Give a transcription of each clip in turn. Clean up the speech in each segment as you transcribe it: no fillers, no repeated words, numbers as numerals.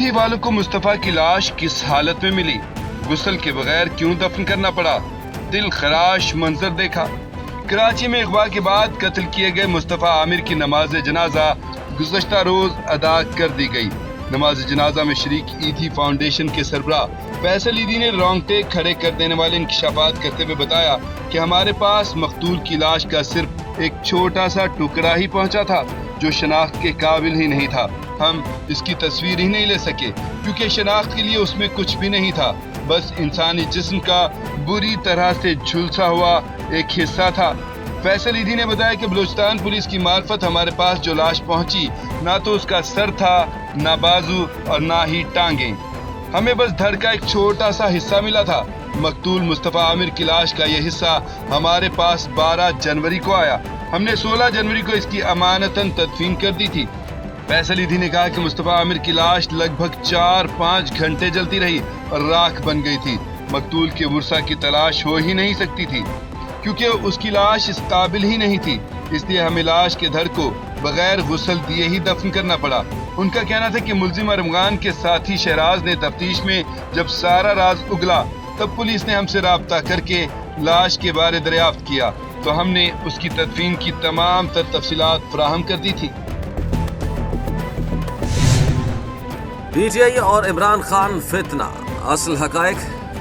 ईथी वालों को मुस्तफा की लाश किस हालत में मिली, गुस्ल के बगैर क्यों दफन करना पड़ा, दिल खराश मंजर देखा। कराची में अगवा के बाद कत्ल किए गए मुस्तफा आमिर की नमाज जनाजा गुज़श्ता रोज अदा कर दी गई। नमाज जनाजा में शरीक ईथी फाउंडेशन के सरबराह फैसल ईदी ने रोंगटे खड़े कर देने वाले इंकशाफात करते हुए बताया कि हमारे पास मकतूल की लाश का सिर्फ एक छोटा सा टुकड़ा ही पहुंचा था जो शनाख्त के काबिल ही नहीं था। हम इसकी तस्वीर ही नहीं ले सके क्योंकि शनाख्त के लिए उसमें कुछ भी नहीं था, बस इंसानी जिस्म का बुरी तरह से झुलसा हुआ एक हिस्सा था। फैसल ईदी ने बताया कि बलूचिस्तान पुलिस की मार्फत हमारे पास जो लाश पहुंची, ना तो उसका सर था, ना बाजू और ना ही टांगे, हमें बस धड़ का एक छोटा सा हिस्सा मिला था। मकतूल मुस्तफा आमिर की लाश का यह हिस्सा हमारे पास 12 जनवरी को आया। हमने 16 जनवरी को इसकी अमानतन तदफीन कर दी थी। फैसल ईदी ने कहा कि मुस्तफा आमिर की लाश लगभग 4-5 घंटे जलती रही और राख बन गई थी। मकतूल के वर्सा की तलाश हो ही नहीं सकती थी क्योंकि उसकी लाश इस काबिल ही नहीं थी, इसलिए हमें लाश के धड़ को बगैर गुस्ल दिए ही दफन करना पड़ा। उनका कहना था कि मुल्जिम अरमगान के साथी शहराज ने तफ्तीश में जब सारा राज उगला तब पुलिस ने हमसे राब्ता करके लाश के बारे दरियाफ्त किया तो हमने उसकी तदफीन की तमाम तफसीलात फराहम कर दी थी। पीटीआई और इमरान खान फितना, असल हकायक,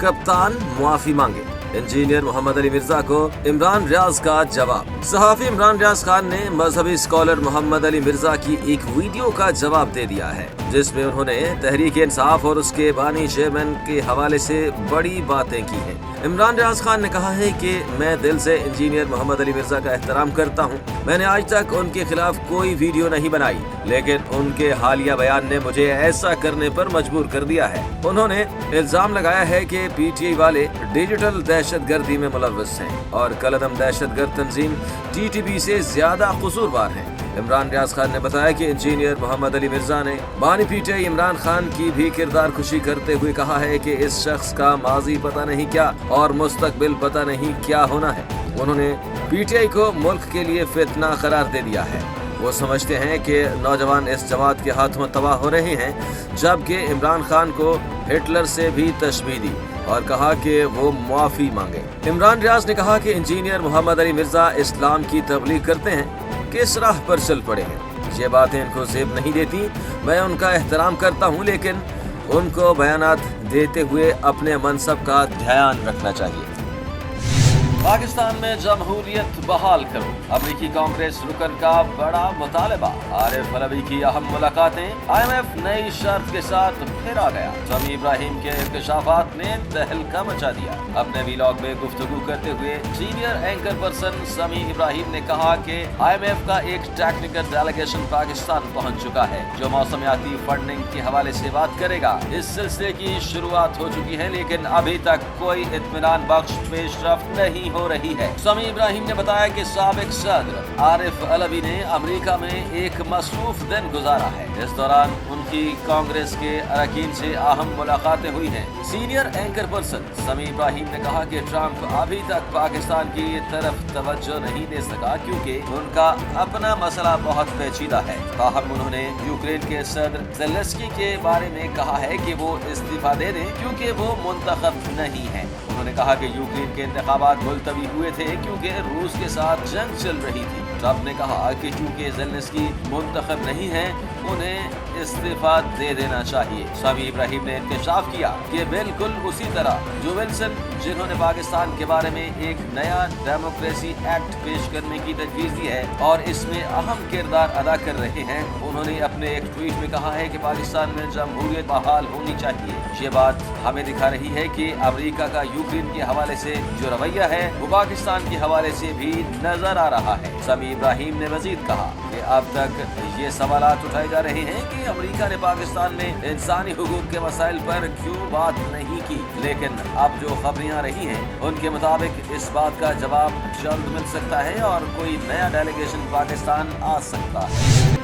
कप्तान मुआफी मांगे। इंजीनियर मोहम्मद अली मिर्जा को इमरान रियाज का जवाब। सहाफी इमरान रियाज खान ने मजहबी स्कॉलर मोहम्मद अली मिर्जा की एक वीडियो का जवाब दे दिया है जिसमें उन्होंने तहरीक इंसाफ और उसके बानी चेयरमैन के हवाले से बड़ी बातें की हैं। इमरान रियाज खान ने कहा है कि मैं दिल से इंजीनियर मोहम्मद अली मिर्जा का एहतराम करता हूं। मैंने आज तक उनके खिलाफ कोई वीडियो नहीं बनाई, लेकिन उनके हालिया बयान ने मुझे ऐसा करने पर मजबूर कर दिया है। उन्होंने इल्जाम लगाया है कि पीटीआई वाले डिजिटल दहशतगर्दी में मुलव्वस हैं और कलअदम दहशतगर्द तंजीम टीटीपी से ज्यादा कसूरवार हैं। इमरान रियाज खान ने बताया कि इंजीनियर मोहम्मद अली मिर्जा ने बानी पीटीआई इमरान खान की भी किरदार खुशी करते हुए कहा है कि इस शख्स का माजी पता नहीं क्या और मुस्तकबिल पता नहीं क्या होना है। उन्होंने पीटीआई को मुल्क के लिए फितना करार दे दिया है। वो समझते हैं कि नौजवान इस जमात के हाथों तबाह हो रहे हैं, जबकि इमरान खान को हिटलर से भी तशबीह दी और कहा कि वो मुआफी मांगे। इमरान रियाज ने कहा कि इंजीनियर मोहम्मद अली मिर्जा इस्लाम की तबलीग करते हैं, किस राह पर चल पड़े हैं। ये बातें इनको ज़ेब नहीं देती। मैं उनका एहतराम करता हूँ, लेकिन उनको बयानात देते हुए अपने मनसब का ध्यान रखना चाहिए। पाकिस्तान में जमहूरियत बहाल करो, अमरीकी कांग्रेस रुकन का बड़ा मुतालबा। आरिफ अलवी की अहम मुलाकातें, IMF नई शर्त के साथ फिर आ गया। समी इब्राहिम के इंकशाफात ने तहलका मचा दिया। अपने वीलॉग में गुफ्तगू करते हुए सीनियर एंकर पर्सन समी इब्राहिम ने कहा कि IMF का एक टेक्निकल डेलीगेशन पाकिस्तान पहुंच चुका है जो मौसमियाती फंडिंग के हवाले से बात करेगा। इस सिलसिले की शुरुआत हो चुकी है, लेकिन अभी तक कोई इत्मीनान बख्श पेशरफ्त नहीं हो रही है। समी इब्राहिम ने बताया कि साबिक सदर आरिफ अलवी ने अमेरिका में एक मसरूफ दिन गुजारा है। इस दौरान उनकी कांग्रेस के अरकान से अहम मुलाकातें हुई हैं। सीनियर एंकर पर्सन समी इब्राहिम ने कहा कि ट्रंप अभी तक पाकिस्तान की तरफ तवज्जो नहीं दे सका क्योंकि उनका अपना मसला बहुत पेचीदा है। ताहम उन्होंने यूक्रेन के सदर ज़ेलेंस्की के बारे में कहा है कि वो इस्तीफा दे दें क्योंकि वो मुंतखब नहीं है। उन्होंने कहा कि यूक्रेन के इंतखाबात मुलतवी हुए थे क्योंकि रूस के साथ जंग चल रही थी। ट्रंप ने कहा कि चूंकि ज़ेलेंस्की मुंतखब नहीं है, उन्हें इस्तीफा दे देना चाहिए। समी इब्राहिम ने इंकशाफ किया कि बिल्कुल उसी तरह जो विल्सन, जिन्होंने पाकिस्तान के बारे में एक नया डेमोक्रेसी एक्ट पेश करने की तजवीज़ दी है और इसमें अहम किरदार अदा कर रहे हैं, उन्होंने अपने एक ट्वीट में कहा है कि पाकिस्तान में जमहूरियत बहाल होनी चाहिए। ये बात हमें दिखा रही है कि अमेरिका का यूक्रेन के हवाले से जो रवैया है वो पाकिस्तान के हवाले से भी नजर आ रहा है। समी इब्राहिम ने मजीद कहा कि अब तक ये सवालात उठाए जा रहे हैं कि अमेरिका ने पाकिस्तान में इंसानी हुकूक के मसाइल पर क्यों बात नहीं की, लेकिन अब जो खबरें आ रही हैं उनके मुताबिक इस बात का जवाब जल्द मिल सकता है और कोई नया डेलीगेशन पाकिस्तान आ सकता है।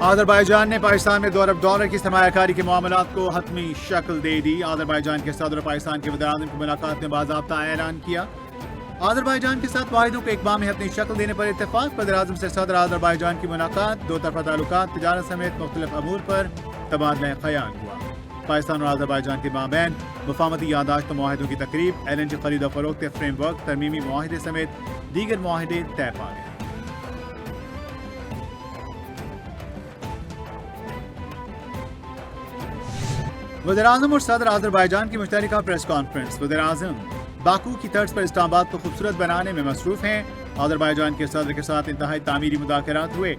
अज़रबैजान ने पाकिस्तान में अरब डॉलर की सरमायाकारी के मामलात को हतमी शक्ल दे दी। अज़रबैजान के सदर पाकिस्तान के वज़ीर-ए-आज़म की मुलाकात ने बाज़ाब्ता ऐलान किया। आज़रबाईजान के साथ माहिदों को इकबाम में अपनी शक्ल देने पर इत्तेफाक। वज़ीर-ए-आज़म से सदर आज़रबाईजान की मुलाकात, दो तरफा ताल्लुकात, तिजारत समेत मुख्तलिफ अमूर पर तबादला ख्याल हुआ। पाकिस्तान और आज़रबाईजान के माबैन मुफाहमती यादाश्त माहिदों की तकरीब, LNG खरीद और फरोख्त फ्रेमवर्क, तरमीमी माहिदे समेत दीगर माहिदे तय पा गए। वज़ीर-ए-आज़म और सदर आज़रबाईजान की मुश्तरका प्रेस कॉन्फ्रेंस। वज़ीर-ए-आज़म बाकू की तर्ज पर इस्लामाबाद को खूबसूरत बनाने में मसरूफ हैं। आज़रबाईजान के सदर के साथ इंतहाई तामीरी मुज़ाकरात हुए।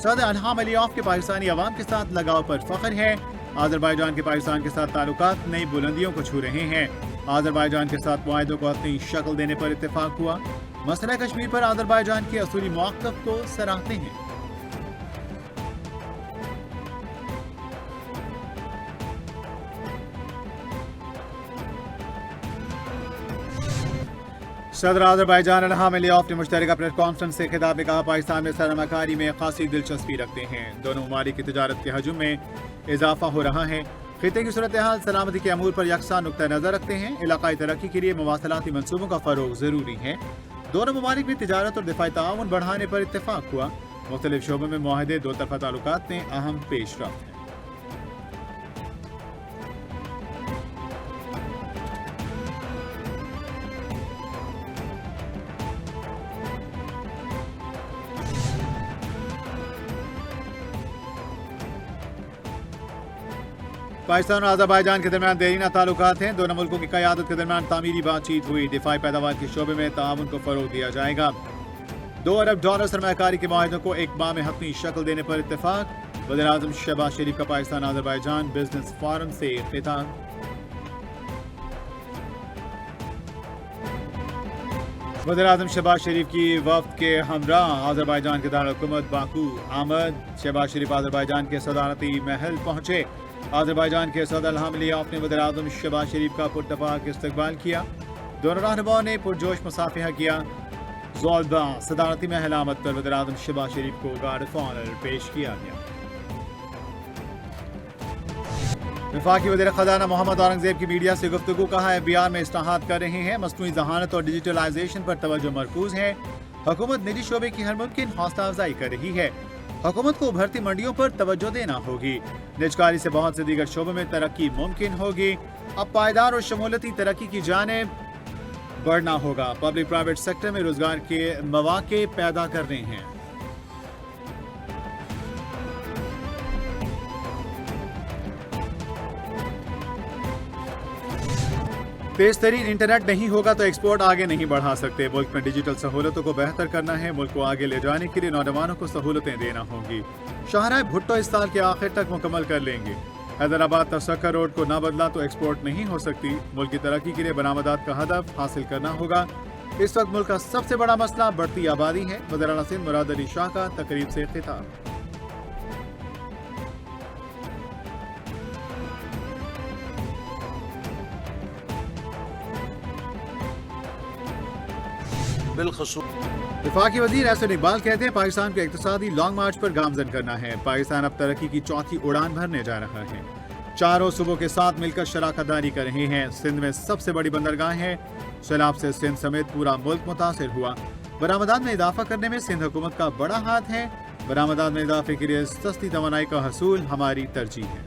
सदर इल्हाम अलियव के पाकिस्तानी अवाम के साथ लगाव पर फख्र है। आज़रबाईजान के पाकिस्तान के साथ ताल्लुकात नई बुलंदियों को छू रहे हैं। आज़रबाईजान के साथ मुआहिदों को अपनी शक्ल देने पर इत्तेफाक हुआ। मसला कश्मीर पर आज़रबाईजान के असूली मौक़िफ़ को सराहते हैं। सदर आज़रबाईजान इल्हाम अलियव ने मुश्तरका प्रेस कॉन्फ्रेंस से खिताब में कहा, पाकिस्तान में सरमाकारी में खासी दिलचस्पी रखते हैं। दोनों ममालिक की तिजारत के हजम में इजाफा हो रहा है। खिते की सूरत हाल सलामती के अमूर पर यकसा नुक्ता नज़र रखते हैं। इलाकाई तरक्की के लिए मवासलाती मनसूबों का फ़रोग़ ज़रूरी है। दोनों ममालिक में तिजारत और दिफाई ताउन बढ़ाने पर इत्तेफाक हुआ। मुख्तलिफ शोबों में मुआहिदे, दो तरफा ताल्लुकात में अहम पेशरफ्त है। पाकिस्तान और आज़रबाईजान के दरमियान देरीना ताल्लुकात हैं। दोनों मुल्कों की क़यादत के दरमियान तामीरी बातचीत हुई। दिफाई पैदावार के शोबे में ताउन को फ़रोग़ दिया जाएगा। $2 अरब सरमाकारी के माहिदों को एक माह में अपनी शक्ल देने पर इत्तेफाक। वज़ीर-ए-आज़म शहबाज शरीफ का पाकिस्तान आज़रबाईजान बिजनेस फोरम से खिताब। वज़ीर-ए-आज़म शहबाज शरीफ की वफ़द के हमरा आज़रबाईजान के दारुल हुकूमत बाकू आमद। शहबाज शरीफ आज़रबाईजान के सदारती महल पहुँचे। आज़रबाईजान के सदर इल्हाम अलियव ने वज़ीर-ए-आज़म शहबाज शरीफ का पुरतफ़ाक इस्तकबाल किया। दोनों रहनुमाओं ने पुरजोश मुसाफिहा किया। ज़ोलबा सदारती महल आमद पर वज़ीर-ए-आज़म शहबाज शरीफ को गार्ड ऑफ ऑनर पेश किया गया। वफाकी वज़ीर ख़ज़ाना मोहम्मद औरंगज़ेब की मीडिया से गुफ्तगू, कहा है बिहार में इस्लाहात कर रहे हैं, मसनूई ज़हानत और डिजिटलाइजेशन पर तवज्जो मरकूज है। हुकूमत निजी शोबे की हर मुमकिन हौसला अफजाई कर रही है। हुकूमत को उभरती मंडियों पर तवज्जो देना होगी। निजकारी से बहुत से दीगर शोबों में तरक्की मुमकिन होगी। अब पायदार और शमूलती तरक्की की जानिब बढ़ना होगा। पब्लिक प्राइवेट सेक्टर में रोजगार के मौके पैदा करने हैं। तेज तरीन इंटरनेट नहीं होगा तो एक्सपोर्ट आगे नहीं बढ़ा सकते। मुल्क में डिजिटल सहूलतों को बेहतर करना है। मुल्क को आगे ले जाने के लिए नौजवानों को सहूलतें देना होंगी। शाहराह भुट्टो इस साल के आखिर तक मुकम्मल कर लेंगे। हैदराबाद तसक्कर रोड को न बदला तो एक्सपोर्ट नहीं हो सकती। मुल्क की तरक्की के लिए बरामदात का हदफ हासिल करना होगा। इस वक्त मुल्क का सबसे बड़ा मसला बढ़ती आबादी है। वज़ीर आला सिंध मुराद अली शाह का तकरीब से खिताब। वफाकी वजीर एहसन इकबाल कहते हैं, पाकिस्तान को इक्तिसादी लॉन्ग मार्च पर गामजन करना है। पाकिस्तान अब तरक्की की चौथी उड़ान भरने जा रहा है। चारों सूबों के साथ मिलकर शराकत दारी कर रहे हैं। सिंध में सबसे बड़ी बंदरगाह है। सैलाब से सिंध समेत पूरा मुल्क मुतासिर हुआ। बरामदात में इजाफा करने में सिंध हुकूमत का बड़ा हाथ है। बरामदात में इजाफे के लिए सस्ती तवानाई का हसूल हमारी तरजीह है।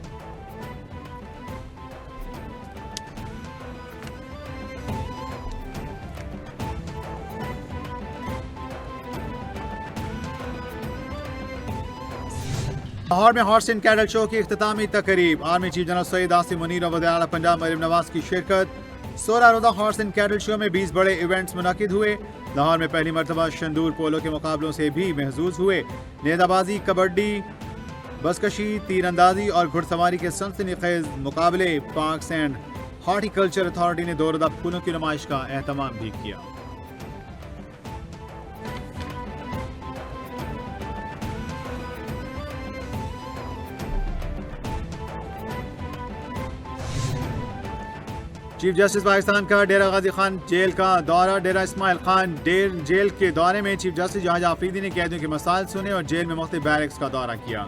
लाहौर में हॉर्स एंड कैटल शो की इख्तितामी तकरीब। Army chief general Saeed Asim Munir और वज़ीर आला पंजाब मरियम नवाज की शिरकत। 16 रोज़ा हॉर्स एंड कैटल शो में 20 बड़े इवेंट्स मुनक़िद हुए। लाहौर में पहली मरतबा शंदूर पोलो के मुकाबलों से भी महजूज हुए। नेज़ाबाजी, कबड्डी, बसकशी, तीरंदाजी और घुड़सवारी के सनसनीखेज मुकाबले। पार्क्स एंड हॉर्टिकल्चर अथॉरिटी ने 2 रोज़ा फूलों की नुमाइश का एहतमाम भी किया। चीफ जस्टिस पाकिस्तान का डेरा गाजी खान जेल का दौरा। डेरा इस्माइल खान जेल के दौरे में चीफ जस्टिस जहाज आफरीदी ने कैदियों के मसाइल सुने और जेल में मुख्तलिफ बैरक्स का दौरा किया।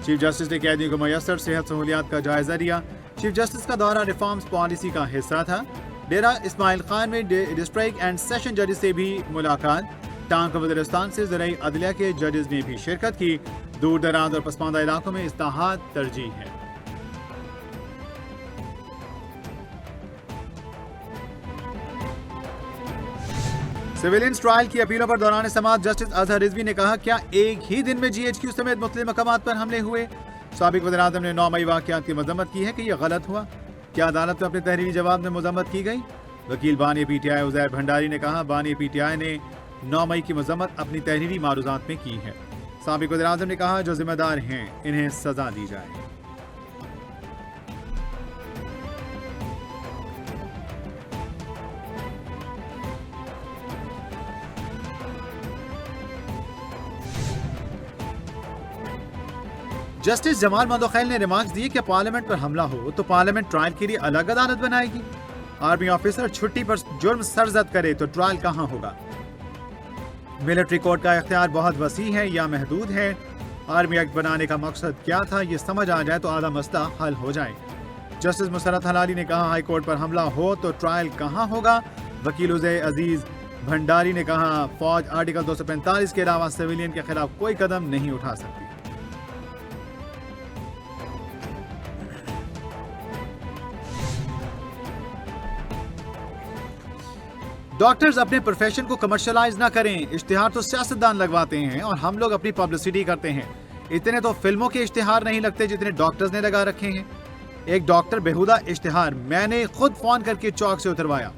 चीफ जस्टिस ने कैदियों को मुयस्सर सेहत सहूलियात का जायजा लिया। चीफ जस्टिस का दौरा रिफॉर्म्स पॉलिसी का हिस्सा था। ڈیرہ اسماعیل خان میں ڈسٹرکٹ اینڈ سیشن ججز سے بھی ملاقات. ٹانک وزیرستان سے زرعی عدلیہ کے ججز نے بھی شرکت کی. دور دراز اور پسماندہ علاقوں میں اصلاحات ترجیح ہے. سویلینس ٹرائل کی اپیلوں پر دوران سماعت جسٹس اظہر رضوی نے کہا کیا ایک ہی دن میں جی ایچ کیو سمیت مختلف مقامات پر حملے ہوئے. سابق وزیر اعظم نے 9 مئی واقعات کی مذمت کی ہے کہ یہ غلط ہوا. کیا عدالت میں اپنے تحریری جواب میں مذمت کی گئی. وکیل بانی P T I Uzair Bhandari نے کہا بانی پی ٹی آئی نے 9 مئی کی مذمت اپنی تحریری معروضات میں کی ہے. سابق وزیر اعظم نے کہا جو ذمہ دار ہیں انہیں سزا دی جائے. جسٹس جمال مندوخیل نے ریمارکس دیے کہ پارلیمنٹ پر حملہ ہو تو پارلیمنٹ ٹرائل کے لیے الگ عدالت بنائے گی. آرمی آفیسر چھٹی پر جرم سرزد کرے تو ٹرائل کہاں ہوگا. ملٹری کورٹ کا اختیار بہت وسیع ہے یا محدود ہے. آرمی ایکٹ بنانے کا مقصد کیا تھا یہ سمجھ آ جائے تو آدھا مسئلہ حل ہو جائے. جسٹس مسرت حلالی نے کہا ہائی کورٹ پر حملہ ہو تو ٹرائل کہاں ہوگا. وکیل عزیز بھنڈاری نے کہا فوج آرٹیکل 245 کے علاوہ سویلین کے خلاف کوئی قدم نہیں اٹھا سکتی. ڈاکٹرز اپنے پروفیشن کو کمرشلائز نہ کریں. اشتہار تو سیاستدان لگواتے ہیں اور ہم لوگ اپنی پبلسٹی کرتے ہیں. اتنے تو فلموں کے اشتہار نہیں لگتے جتنے ڈاکٹرز نے لگا رکھے ہیں. ایک ڈاکٹر بےہودہ اشتہار میں نے خود فون کر کے چوک سے اتروایا.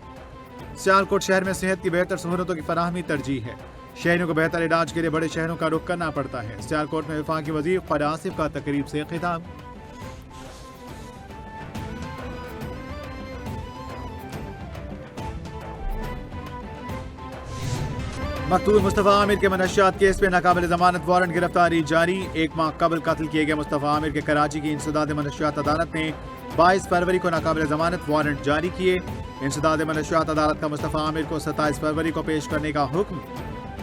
سیالکوٹ شہر میں صحت کی بہتر سہولتوں کی فراہمی ترجیح ہے. شہریوں کو بہتر علاج کے لیے بڑے شہروں کا رخ کرنا پڑتا ہے. سیالکوٹ میں وفاقی وزیر خواجہ آصف کا تقریب سے خطاب. مقتول مصطفیٰ عامر کے منشیات کیس میں ناقابل ضمانت وارنٹ گرفتاری جاری. 1 ماہ قبل قتل کیے گئے مصطفیٰ عامر کے کراچی کی انسداد منشیات عدالت نے 22 فروری کو ناقابل ضمانت وارنٹ جاری کیے. انسداد منشیات عدالت کا مصطفیٰ عامر کو 27 فروری کو پیش کرنے کا حکم.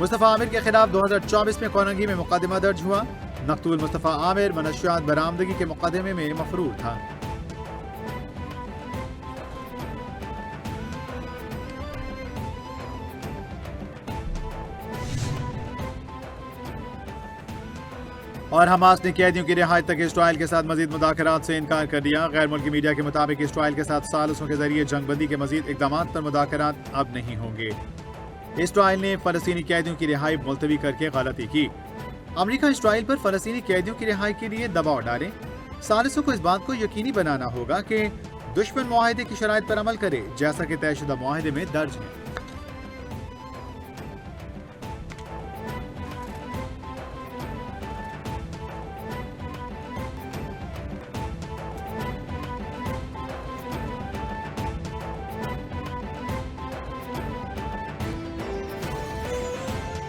مصطفیٰ عامر کے خلاف 2024 میں کونگی میں مقدمہ درج ہوا. مقتول مصطفیٰ عامر منشیات برآمدگی کے مقدمے میں مفرور تھا. اور حماس نے قیدیوں کی رہائی تک اسرائیل کے ساتھ مزید مذاکرات سے انکار کر دیا. غیر ملکی میڈیا کے مطابق اسرائیل کے ساتھ ثالثوں کے ذریعے جنگ بندی کے مزید اقدامات پر مذاکرات اب نہیں ہوں گے. اسرائیل نے فلسطینی قیدیوں کی رہائی ملتوی کر کے غلطی کی. امریکہ اسرائیل پر فلسطینی قیدیوں کی رہائی کے لیے دباؤ ڈالے. ثالثوں کو اس بات کو یقینی بنانا ہوگا کہ دشمن معاہدے کی شرائط پر عمل کرے جیسا کہ طے شدہ معاہدے میں درج ہے.